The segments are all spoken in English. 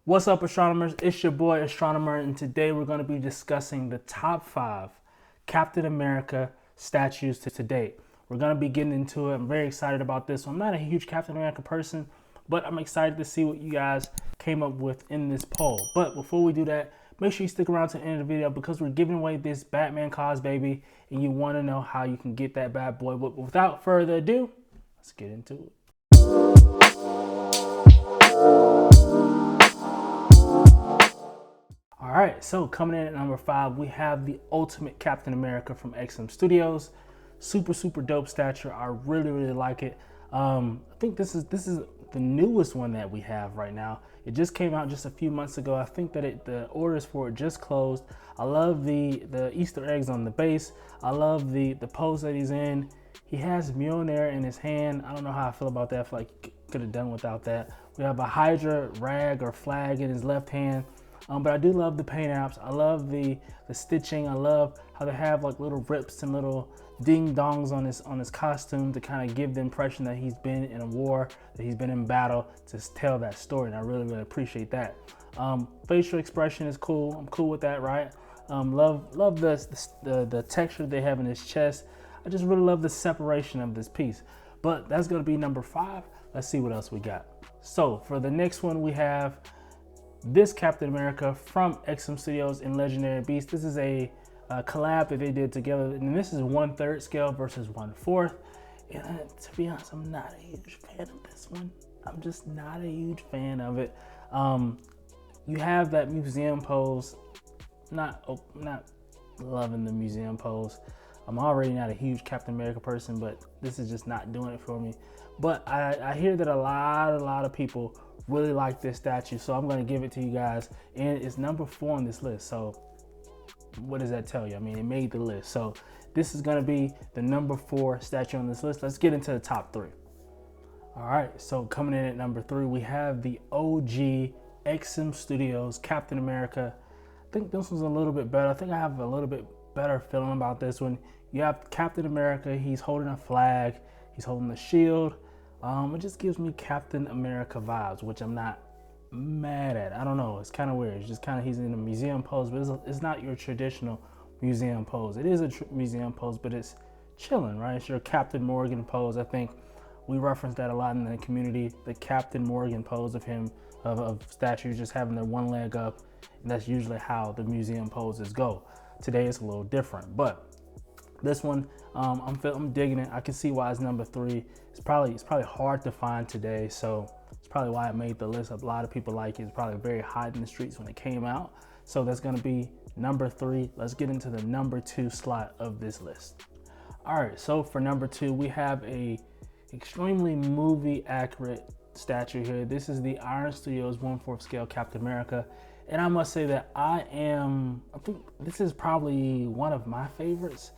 What's up, astronomers? It's your boy Astronomer, and today we're going to be discussing the top 5 Captain America statues to date. We're going to be getting into it. I'm very excited about this. I'm not a huge Captain America person, but I'm excited to see what you guys came up with in this poll. But before we do that, make sure you stick around to the end of the video because we're giving away this Batman cause, baby, and you want to know how you can get that bad boy. But without further ado, let's get into it. All right, so coming in at number 5, we have the Ultimate Captain America from XM Studios. Super dope statue. I really like it. I think this is the newest one that we have right now. It just came out just a few months ago. I think that the orders for it just closed. I love the Easter eggs on the base. I love the pose that he's in. He has Mjolnir in his hand. I don't know how I feel about that. I feel like he could have done without that. We have a Hydra rag or flag in his left hand. But I do love the paint apps. I love the stitching. I love how they have like little rips and little ding dongs on his costume to kind of give the impression that he's been in a war, that he's been in battle, to tell that story. And I really appreciate that. Facial expression is cool. I'm cool with that, right? Love the texture they have in his chest. I just really love the separation of this piece. But that's gonna be number 5. Let's see what else we got. So for the next one, we have this Captain America from XM Studios in Legendary Beast. This is a collab that they did together, and this is 1/3 scale versus 1/4. And to be honest, I'm not a huge fan of this one. I'm just not a huge fan of it. You have that museum pose. Not loving the museum pose. I'm already not a huge Captain America person, but this is just not doing it for me. But I hear that a lot of people really like this statue, so I'm going to give it to you guys, and it's number 4 on this list. So what does that tell you? I mean, it made the list, so this is going to be the number 4 statue on this list. Let's get into the top 3. All right, so coming in at number 3, we have the OG XM Studios Captain America. I think this one's a little bit better. I think I have a little bit better feeling about this one. You have Captain America. He's holding a flag. He's holding the shield. It just gives me Captain America vibes, which I'm not mad at. I don't know. It's kind of weird. It's just kind of, he's in a museum pose, but it's not your traditional museum pose. It is a museum pose, but it's chilling, right? It's your Captain Morgan pose. I think we reference that a lot in the community, the Captain Morgan pose of him, of statues just having their one leg up. And that's usually how the museum poses go. Today it's a little different, but this one, I'm digging it. I can see why it's number 3. It's probably hard to find today, so it's probably why it made the list. A lot of people like it. It's probably very hot in the streets when it came out. So that's gonna be number 3. Let's get into the number 2 slot of this list. All right, so for number 2, we have a extremely movie accurate statue here. This is the Iron Studios 1/4 scale Captain America. And I must say that I think this is probably one of my favorites.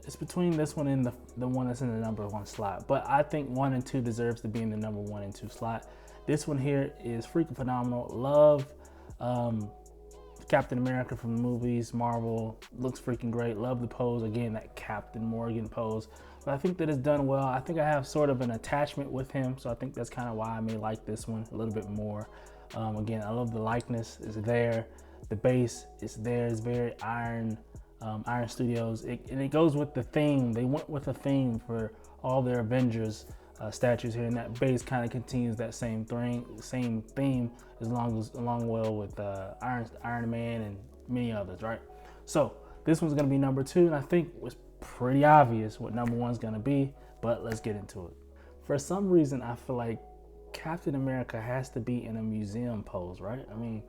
It's between this one and the one that's in the number 1 slot, but I think 1 and 2 deserves to be in the number 1 and 2 slot. This one here is freaking phenomenal. Love Captain America from the movies, Marvel. Looks freaking great. Love the pose. Again, that Captain Morgan pose. But I think that it's done well. I think I have sort of an attachment with him, so I think that's kind of why I may like this one a little bit more. Again, I love the likeness is there. The base is there. It's very Iron Studios, and it goes with the theme. They went with a theme for all their Avengers statues here, and that base kind of continues that same theme along well with Iron Man and many others, right? So this one's gonna be number 2, and I think it was pretty obvious what number 1 is gonna be, but let's get into it. For some reason, I feel like Captain America has to be in a museum pose, right? I mean,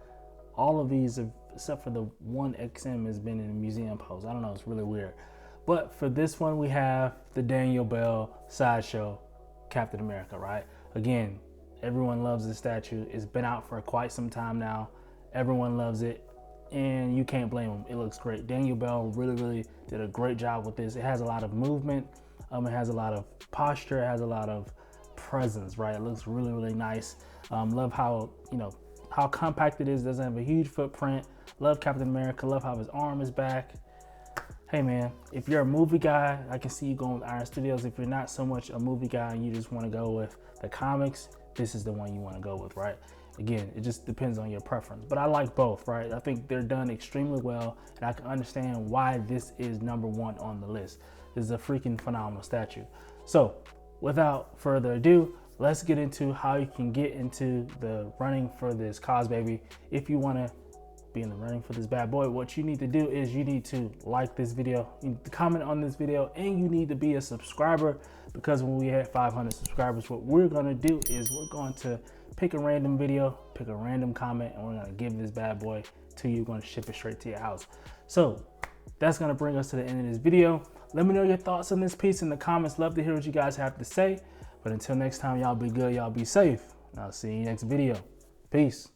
all of these have, except for the one XM, has been in a museum pose. I don't know, it's really weird. But for this one, we have the Daniel Bell sideshow Captain America, right? Again, everyone loves this statue. It's been out for quite some time now. Everyone loves it, and you can't blame them. It looks great. Daniel Bell really did a great job with this. It has a lot of movement. It has a lot of posture. It has a lot of presence, right? It looks really nice. Love how, how compact it is. Doesn't have a huge footprint. Love Captain America. Love how his arm is back. Hey man, if you're a movie guy, I can see you going with Iron Studios. If you're not so much a movie guy and you just want to go with the comics, this is the one you want to go with, right? Again, it just depends on your preference, but I like both, right? I think they're done extremely well, and I can understand why this is #1 on the list. This is a freaking phenomenal statue. So without further ado, let's get into how you can get into the running for this cause baby. If you want to be in the running for this bad boy, what you need to do is you need to like this video, you need to comment on this video, and you need to be a subscriber, because when we hit 500 subscribers, what we're going to do is we're going to pick a random video, pick a random comment, and we're going to give this bad boy to you. We're going to ship it straight to your house. So that's going to bring us to the end of this video. Let me know your thoughts on this piece in the comments. Love to hear what you guys have to say. But until next time, y'all be good, y'all be safe, and I'll see you next video. Peace.